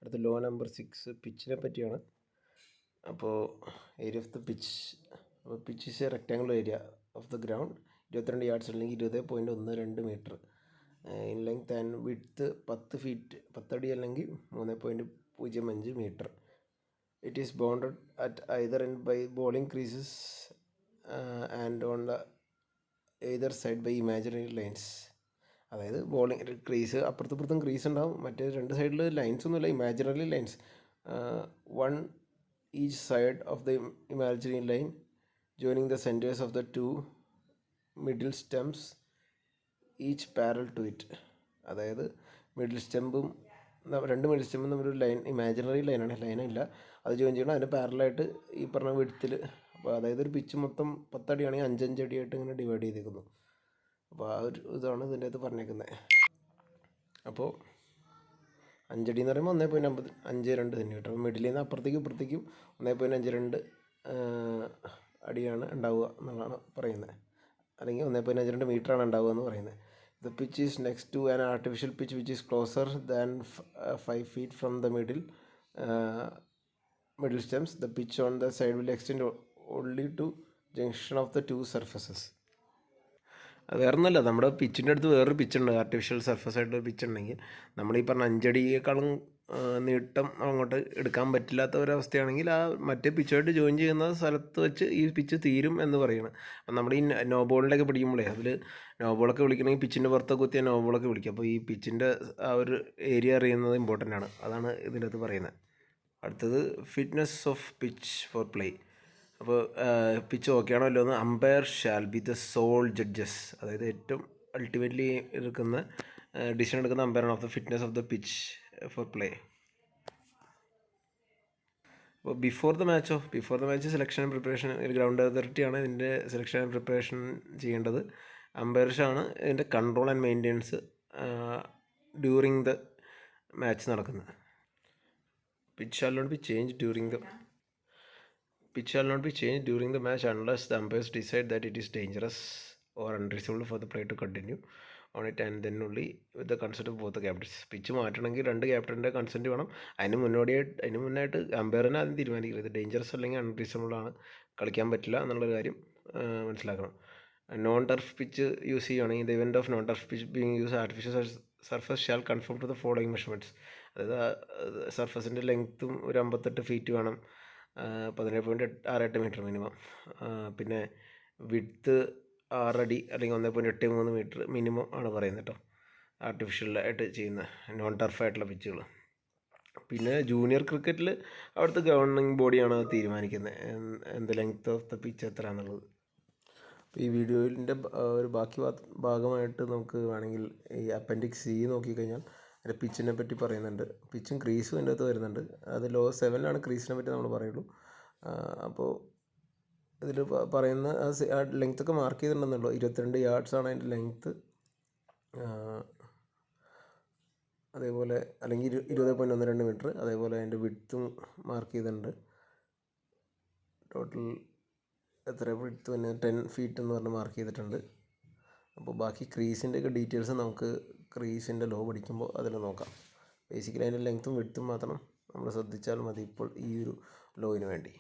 അടുത്ത law number 6 പിച്ചിനെ പറ്റിയാണ്. അപ്പോൾ ഏരിയ ഓഫ് ദ പിച്ച്, അപ്പോൾ pitch is a rectangular area of the ground 22 yards അല്ലെങ്കിൽ 20.12 metre. In length and width 10 feet 10 അടി അല്ലെങ്കിൽ 3.05 metre. It is bounded at either end by bowling creases and on the either side by imaginary lines. അതായത് bowling crease അപ്പുറത്തും crease ഉണ്ടാവും, മറ്റേ രണ്ട് സൈഡിൽ lines ഒന്നുമില്ല, imaginary lines. One each side of the imaginary line joining the centres of the two middle stems each parallel to it. അതായത് middle സ്റ്റെമ്പും രണ്ട് മിഡിൽ സ്റ്റെമ്പും തമ്മിലൊരു ലൈൻ, ഇമാജിനറി ലൈനില്ല, അത് ജോയിൻ ചെയ്യണം. അതിന് പാരലായിട്ട് ഈ പറഞ്ഞ വിഡ്ത്തിൽ, അപ്പോൾ അതായത് ഒരു പിച്ച് മൊത്തം 10 അടിയാണെങ്കിൽ 5 അടിയായിട്ട് ഇങ്ങനെ ഡിവൈഡ് ചെയ്തേക്കുന്നു. അപ്പോൾ ആ ഒരു ഇതാണ് ഇതിൻ്റെ അകത്ത് പറഞ്ഞേക്കുന്നത്. അപ്പോൾ 5 അടി എന്ന് പറയുമ്പോൾ 1.52 സെൻറ്റിമീറ്റർ. അപ്പോൾ മിഡിലിൽ നിന്ന് അപ്പുറത്തേക്കും ഇപ്പുറത്തേക്കും 1.52 അടിയാണ് ഉണ്ടാവുക എന്നുള്ളതാണ് പറയുന്നത്, അല്ലെങ്കിൽ 1.52 മീറ്ററാണ് ഉണ്ടാവുക എന്ന് പറയുന്നത്. The pitch is next to an artificial pitch which is closer than 5 feet from the middle stems. The pitch on the side will extend only to junction of the two surfaces. അത് വേറെ ഒന്നുമല്ല, നമ്മുടെ പിച്ചിൻ്റെ അടുത്ത് വേറൊരു പിച്ചുണ്ട്, artificial surface ആയിട്ടൊരു pitch ഉണ്ടെങ്കിൽ നമ്മൾ ഈ പറഞ്ഞ 5 അടിയേക്കാളും നീട്ടം അങ്ങോട്ട് എടുക്കാൻ പറ്റില്ലാത്ത ഒരവസ്ഥയാണെങ്കിൽ ആ മറ്റേ പിച്ചുമായിട്ട് ജോയിൻ ചെയ്യുന്ന സ്ഥലത്ത് വെച്ച് ഈ പിച്ച് തീരും എന്ന് പറയുന്നത്. അപ്പം നമ്മുടെ ഈ നോ ബോളിലൊക്കെ പിടിക്കുമ്പോഴേ അതിൽ നോ ബോളൊക്കെ വിളിക്കണമെങ്കിൽ പിച്ചിൻ്റെ പുറത്തൊക്കെ കുത്തിയാൽ നോ ബോളൊക്കെ വിളിക്കും. അപ്പോൾ ഈ പിച്ചിൻ്റെ ആ ഒരു ഏരിയ അറിയുന്നത് ഇമ്പോർട്ടൻ്റ് ആണ്, അതാണ് ഇതിൻ്റെ അകത്ത് പറയുന്നത്. അടുത്തത് fitness of pitch for play. അപ്പോൾ പിച്ച് ഓക്കെ ആണോ അല്ലോ എന്ന് umpire shall be the sole judges. അതായത് ഏറ്റവും അൾട്ടിമേറ്റ്ലി ഡിസിഷൻ എടുക്കുന്ന അമ്പയറാണ് of the fitness of the pitch for play. അപ്പോൾ before the match selection and preparation, ground അതോറിറ്റിയാണ് ഇതിൻ്റെ സെലക്ഷൻ ആൻഡ് പ്രിപ്പറേഷൻ ചെയ്യേണ്ടത്. അമ്പയർസാണ് ഇതിൻ്റെ control and maintenance during the match നടക്കുന്നത്. Pitch shall not be changed during the match unless the umpires decide that it is dangerous or unreasonable for the play to continue on it, and then only with the consent of both the captains. Pitch മാറ്റണമെങ്കിൽ 2 ക്യാപ്റ്റൻ്റെ consent വേണം. അതിന് മുന്നായിട്ട് അമ്പയറിനെ ആദ്യം തീരുമാനിക്കരുത്. Dangerous അല്ലെങ്കിൽ unreasonable ആണ്, കളിക്കാൻ പറ്റില്ല എന്നുള്ളൊരു കാര്യം മനസ്സിലാക്കണം. നോൺ ടർഫ് പിച്ച് യൂസ് ചെയ്യുകയാണെങ്കിൽ the event of non turf pitch being use artificial surface shall conform to the following measurements. അതായത് സർഫസിൻ്റെ ലെങ്ത്തും ഒരു 58 ഫീറ്റ് വേണം, 17.68 മീറ്റർ മിനിമം. പിന്നെ വിഡ്ത്ത് 6 അടി അല്ലെങ്കിൽ 1.83 മീറ്റർ മിനിമം ആണ് പറയുന്നത് കേട്ടോ, ആർട്ടിഫിഷ്യലായിട്ട് ചെയ്യുന്ന നോൺ ടർഫായിട്ടുള്ള പിച്ചുകൾ. പിന്നെ ജൂനിയർ ക്രിക്കറ്റിൽ അവിടുത്തെ ഗവർണിംഗ് ബോഡിയാണ് തീരുമാനിക്കുന്നത് എന്ത് ലെങ്ത് ഓഫ് ദ പിച്ച് എത്ര എന്നുള്ളത്. അപ്പോൾ ഈ വീഡിയോയിൻ്റെ ഒരു ബാക്കി ഭാഗമായിട്ട് നമുക്ക് വേണമെങ്കിൽ ഈ അപ്പൻഡിക്സ് സി നോക്കിക്കഴിഞ്ഞാൽ അതിൻ്റെ പിച്ചിനെ പറ്റി പറയുന്നുണ്ട്. പിച്ചും ക്രീസും അതിൻ്റെ അകത്ത് വരുന്നുണ്ട്. അത് ലോ 7 ക്രീസിനെ പറ്റി നമ്മൾ പറയുള്ളൂ. അപ്പോൾ ഇതിൽ പറയുന്ന ആ ലെങ്ത്തൊക്കെ മാർക്ക് ചെയ്തിട്ടുണ്ടെന്നുള്ളൂ. 22 യാർഡ്സാണ് അതിൻ്റെ ലെങ്ത്ത്. അതേപോലെ അല്ലെങ്കിൽ 20.12 മീറ്റർ. അതേപോലെ അതിൻ്റെ വിഡ്ത്തും മാർക്ക് ചെയ്തിട്ടുണ്ട്. ടോട്ടൽ എത്ര വിഡ്ത്ത് പിന്നെ 10 ഫീറ്റ് എന്ന് പറഞ്ഞ് മാർക്ക് ചെയ്തിട്ടുണ്ട്. അപ്പോൾ ബാക്കി ക്രീസിൻ്റെയൊക്കെ ഡീറ്റെയിൽസ് നമുക്ക് ക്രീസിൻ്റെ ലോ പഠിക്കുമ്പോൾ അതിൽ നോക്കാം. ബേസിക്കലി അതിൻ്റെ ലെങ്ത്തും വിഡ്ത്തും മാത്രം നമ്മൾ ശ്രദ്ധിച്ചാൽ മതി ഇപ്പോൾ ഈ ഒരു ലോയിന് വേണ്ടി.